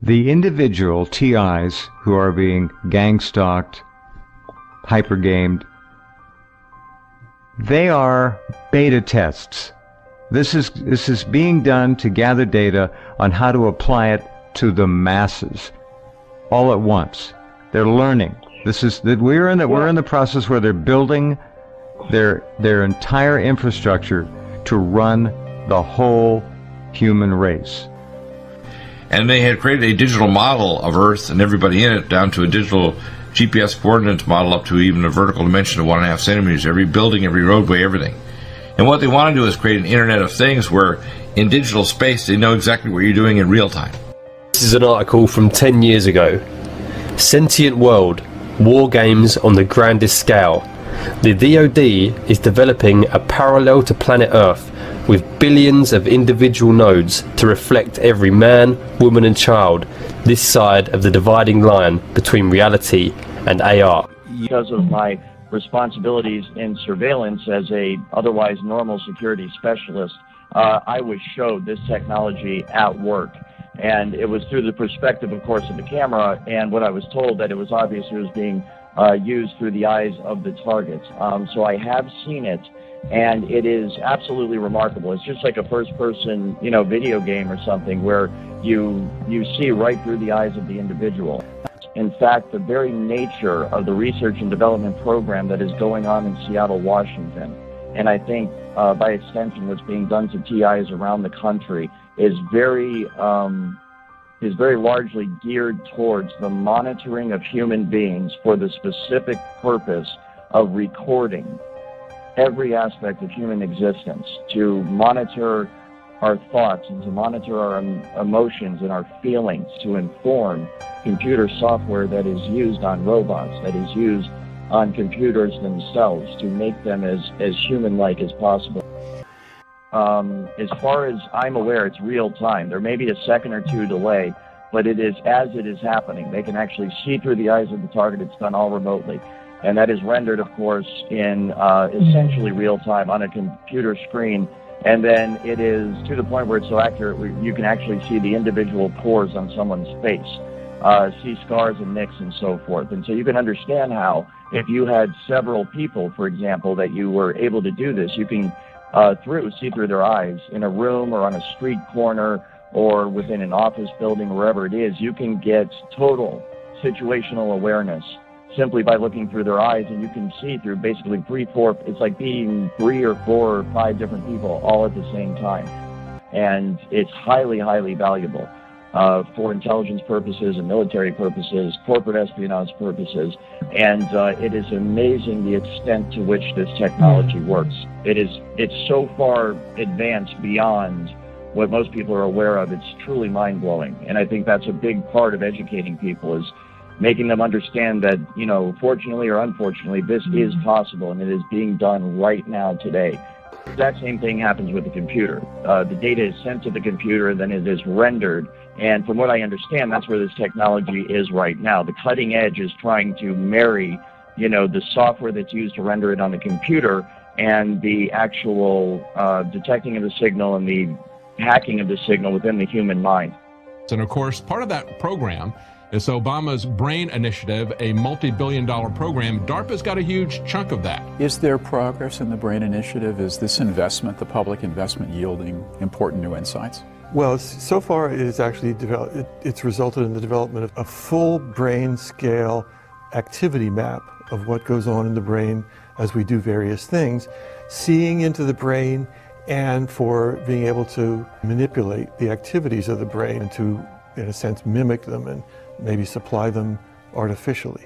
The individual TIs who are being gang-stalked, hyper-gamed, they are beta tests. This is being done to gather data on how to apply it to the masses all at once. They're learning. We're in the process where they're building their entire infrastructure to run the whole human race. And they had created a digital model of Earth and everybody in it, down to a digital GPS coordinates model up to even a vertical dimension of 1.5 centimeters, every building, every roadway, everything. And what they want to do is create an Internet of Things where in digital space they know exactly what you're doing in real time. This is an article from 10 years ago. Sentient World, War Games on the Grandest Scale. The VOD is developing a parallel to planet Earth with billions of individual nodes to reflect every man, woman and child this side of the dividing line between reality and AR. Because of my responsibilities in surveillance as a otherwise normal security specialist, I was showed this technology at work. And it was through the perspective, of course, of the camera, and what I was told that it was obvious it was being used through the eyes of the targets. So I have seen it, and it is absolutely remarkable. It's just like a first-person, video game or something where you see right through the eyes of the individual. In fact, the very nature of the research and development program that is going on in Seattle, Washington, and I think by extension what's being done to TIs around the country, is very largely geared towards the monitoring of human beings for the specific purpose of recording every aspect of human existence, to monitor our thoughts and to monitor our emotions and our feelings, to inform computer software that is used on robots, that is used on computers themselves, to make them as human-like as possible. As far as I'm aware, it's real time. There may be a second or two delay, but it is as it is happening. They can actually see through the eyes of the target. It's done all remotely. And that is rendered, of course, in essentially real time on a computer screen. And then it is to the point where it's so accurate, you can actually see the individual pores on someone's face, see scars and nicks and so forth. And so you can understand how, if you had several people, for example, that you were able to do this, you can see through their eyes in a room or on a street corner or within an office building, wherever it is. You can get total situational awareness simply by looking through their eyes, and you can see through basically it's like being 3 or 4 or 5 different people all at the same time. And it's highly, highly valuable for intelligence purposes and military purposes, corporate espionage purposes, and it is amazing the extent to which this technology works. It's so far advanced beyond what most people are aware of. It's truly mind-blowing, and I think that's a big part of educating people, is making them understand that, fortunately or unfortunately, this is possible, and it is being done right now today. The exact same thing happens with the computer. The data is sent to the computer, and then it is rendered. And from what I understand, that's where this technology is right now. The cutting edge is trying to marry, the software that's used to render it on the computer and the actual detecting of the signal and the hacking of the signal within the human mind. And of course, part of that program is Obama's BRAIN initiative, a multi-billion-dollar program. DARPA's got a huge chunk of that. Is there progress in the BRAIN initiative? Is this investment, the public investment, yielding important new insights? Well, so far it is actually it's resulted in the development of a full brain scale activity map of what goes on in the brain as we do various things, seeing into the brain, and for being able to manipulate the activities of the brain and to, in a sense, mimic them and maybe supply them artificially.